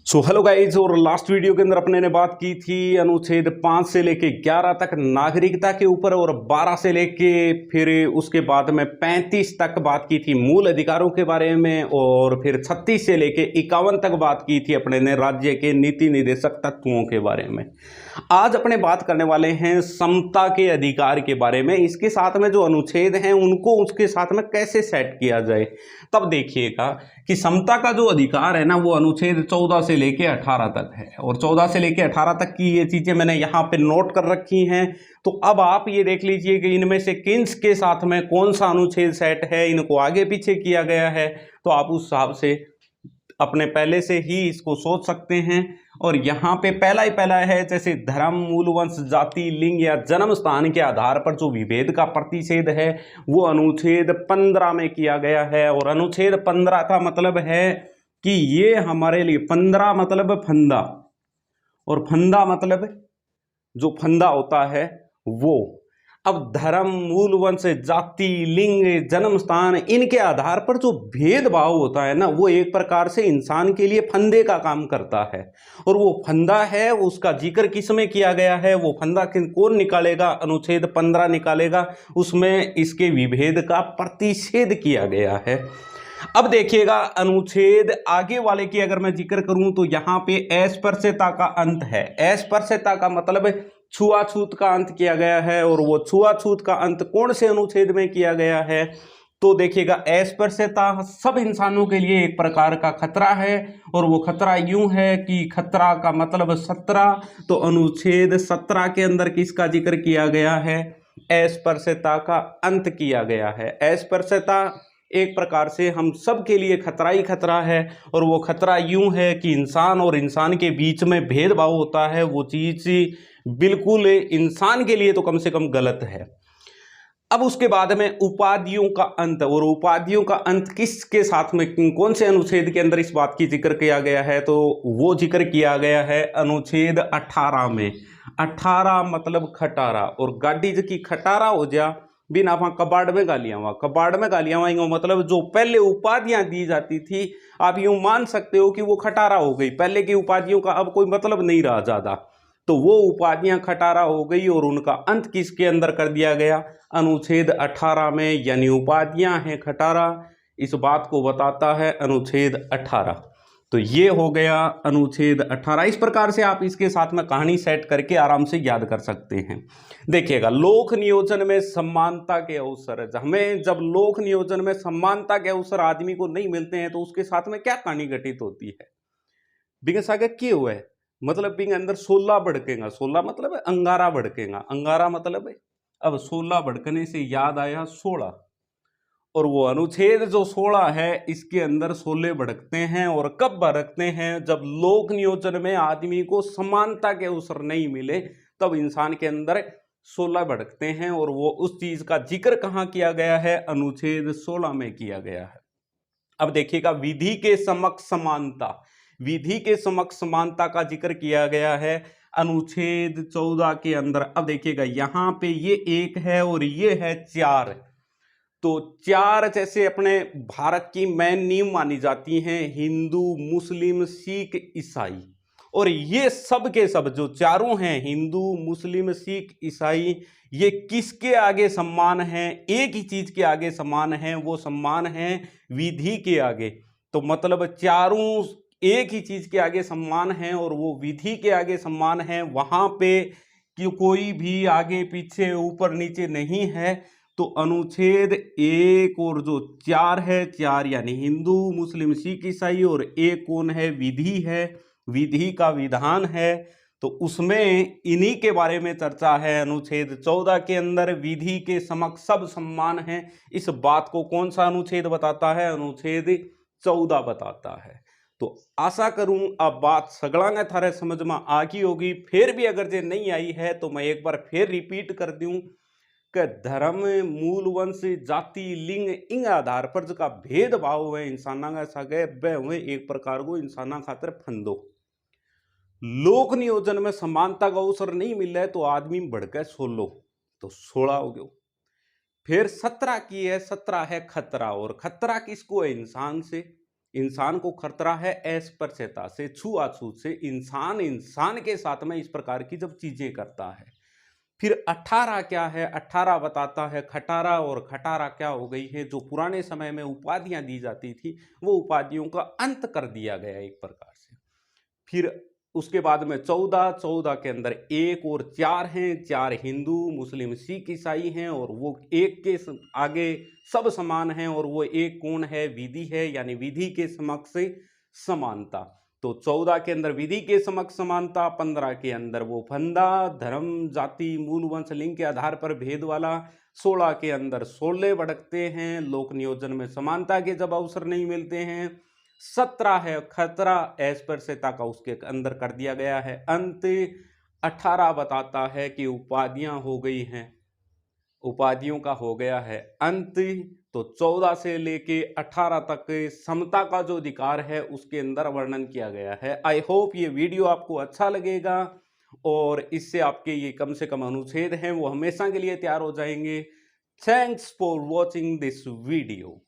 Hello guys. और last video के अंदर अपने ने बात की थी अनुच्छेद 5 से लेके 11 तक नागरिकता के ऊपर, और 12 से लेके फिर उसके बाद में 35 तक बात की थी मूल अधिकारों के बारे में, और फिर 36 से लेके 51 तक बात की थी अपने ने राज्य के नीति निर्देशक तत्वों के बारे में। आज अपने बात करने वाले हैं समता के अधिकार के बारे में। इसके साथ में जो अनुच्छेद हैं उनको उसके साथ में कैसे सेट किया जाए। तब देखिएगा कि समता का जो अधिकार है ना, वो अनुच्छेद 14 से लेके 18 तक है, और 14 से लेके 18 तक की ये चीजें मैंने यहाँ पे नोट कर रखी हैं। तो अब आप ये देख लीजिए कि इनमें से किन्स के साथ में कौन सा अनुच्छेद सेट है, इनको आगे पीछे किया गया है। तो आप उस हिसाब से अपने पहले से ही इसको सोच सकते हैं। और यहाँ पे पहला ही पहला है, जैसे धर्म, मूल वंश, जाति, लिंग या जन्म स्थान के आधार पर जो विभेद का प्रतिषेध है वो अनुच्छेद 15 में किया गया है। और अनुच्छेद 15 का मतलब है कि ये हमारे लिए 15 मतलब फंदा, और फंदा मतलब जो फंदा होता है वो। अब धर्म, मूल वंश, जाति, लिंग, जन्म स्थान, इनके आधार पर जो भेदभाव होता है ना, वो एक प्रकार से इंसान के लिए फंदे का काम करता है। और वो फंदा है, उसका जिक्र किस में किया गया है, वो फंदा कौन निकालेगा, अनुच्छेद 15 निकालेगा। उसमें इसके विभेद का प्रतिषेध किया गया है। अब देखिएगा अनुच्छेद आगे वाले की अगर मैं जिक्र करूं तो यहां पे अस्पृश्यता का अंत है। अस्पृश्यता का मतलब छुआछूत का अंत किया गया है, और वो छुआछूत का अंत कौन से अनुच्छेद में किया गया है। तो देखिएगा अस्पृश्यता सब इंसानों के लिए एक प्रकार का खतरा है, और वो खतरा यूं है कि खतरा का मतलब 17। तो अनुच्छेद 17 के अंदर किसका जिक्र किया गया है, अस्पृश्यता का अंत किया गया है। अस्पृश्यता एक प्रकार से हम सब के लिए खतरा ही खतरा है, और वो खतरा यूं है कि इंसान और इंसान के बीच में भेदभाव होता है, वो चीज बिल्कुल इंसान के लिए तो कम से कम गलत है। अब उसके बाद में उपाधियों का अंत, और उपाधियों का अंत किसके साथ में, कौन से अनुच्छेद के अंदर इस बात की जिक्र किया गया है, तो वो जिक्र किया गया है अनुच्छेद 18 में। 18 मतलब खटारा, और गाड़ी की खटारा हो जा बिना वहां कबाड़ में गालियां हुआ, कबाड़ में गालियां हुआ, मतलब जो पहले उपाधियां दी जाती थी, आप यूं मान सकते हो कि वो खटारा हो गई। पहले की उपाधियों का अब कोई मतलब नहीं रहा ज्यादा, तो वो उपाधियां खटारा हो गई, और उनका अंत किसके अंदर कर दिया गया, अनुच्छेद 18 में। यानी उपाधियां हैं खटारा, इस बात को बताता है अनुच्छेद 18। तो ये हो गया अनुच्छेद 18। इस प्रकार से आप इसके साथ में कहानी सेट करके आराम से याद कर सकते हैं। देखिएगा लोक नियोजन में समानता के अवसर, हमें जब लोक नियोजन में समानता के अवसर आदमी को नहीं मिलते हैं तो उसके साथ में क्या कहानी घटित होती है। बिंग सागर क्यों हुआ है, मतलब बिंग अंदर 16 भड़केगा, 16 मतलब है अंगारा भड़केगा, अंगारा मतलब है। अब 16 भड़कने से याद आया 16, और वो अनुच्छेद जो 16 है इसके अंदर 16 भड़कते हैं। और कब भड़कते हैं, जब लोक नियोजन में आदमी को समानता के अवसर नहीं मिले, तब इंसान के अंदर 16 भड़कते हैं। और वो उस चीज का जिक्र कहां किया गया है, अनुच्छेद 16 में किया गया है। अब देखिएगा विधि के समक्ष समानता, विधि के समक्ष समानता का जिक्र किया गया है अनुच्छेद 14 के अंदर। अब देखिएगा यहां पे ये 1 है और ये है 4। तो 4 जैसे अपने भारत की मेन नींव मानी जाती हैं, हिंदू, मुस्लिम, सिख, ईसाई। और ये सब के सब जो चारों हैं, हिंदू, मुस्लिम, सिख, ईसाई, ये किसके आगे सम्मान है, एक ही चीज के आगे सम्मान है, वो सम्मान है विधि के आगे। तो मतलब चारों एक ही चीज के आगे सम्मान है, और वो विधि के आगे सम्मान है। वहां पे कि कोई भी आगे पीछे ऊपर नीचे नहीं है। तो अनुच्छेद 1 और जो 4 है, 4 यानी हिंदू, मुस्लिम, सिख, ईसाई, और 1 कौन है, विधि है, विधि का विधान है। तो उसमें इन्हीं के बारे में चर्चा है। अनुच्छेद 14 के अंदर विधि के समक्ष सब सम्मान है, इस बात को कौन सा अनुच्छेद बताता है, अनुच्छेद 14 बताता है। तो आशा करूं अब बात सगड़ा थारे समझ में आ गई होगी। फिर भी अगर जे नहीं आई है तो मैं एक बार फिर रिपीट कर दूं कि धर्म, मूल वंश, जाति, लिंग, इन आधार पर जो भेदभाव हुए इंसाना का सगे बह हुए एक प्रकार को इंसाना खातर फंदो। लोक नियोजन में समानता का अवसर नहीं मिल रहा है तो आदमी बढ़कर 16, तो 16 हो गया। फिर 17 की है, 17 है खतरा, और खतरा किसको है, इंसान से। इंसान को खतरा है अस्पृश्यता से, छुआछूत से, इंसान इंसान के साथ में इस प्रकार की जब चीजें करता है। फिर 18 क्या है, 18 बताता है खटारा, और खटारा क्या हो गई है, जो पुराने समय में उपाधियां दी जाती थी वो उपाधियों का अंत कर दिया गया एक प्रकार से। फिर उसके बाद में 14, 14 के अंदर 1 और 4 हैं, 4 हिंदू मुस्लिम सिख ईसाई हैं, और वो एक के आगे सब समान हैं, और वो एक कौन है, विधि है, यानी विधि के समक्ष समानता। तो 14 के अंदर विधि के समक्ष समानता, 15 के अंदर वो फंदा, धर्म, जाति, मूल, वंश, लिंग के आधार पर भेद वाला, 16 के अंदर शोले भड़कते हैं, लोक नियोजन में समानता के जब अवसर नहीं मिलते हैं, 17 है खतरा अस्पृश्यता का, उसके अंदर कर दिया गया है अंत। 18 बताता है कि उपाधियां हो गई हैं, उपाधियों का हो गया है अंत। तो 14 से लेके 18 तक समता का जो अधिकार है उसके अंदर वर्णन किया गया है। आई होप ये वीडियो आपको अच्छा लगेगा, और इससे आपके ये कम से कम अनुच्छेद हैं वो हमेशा के लिए तैयार हो जाएंगे। Thanks for watching this video.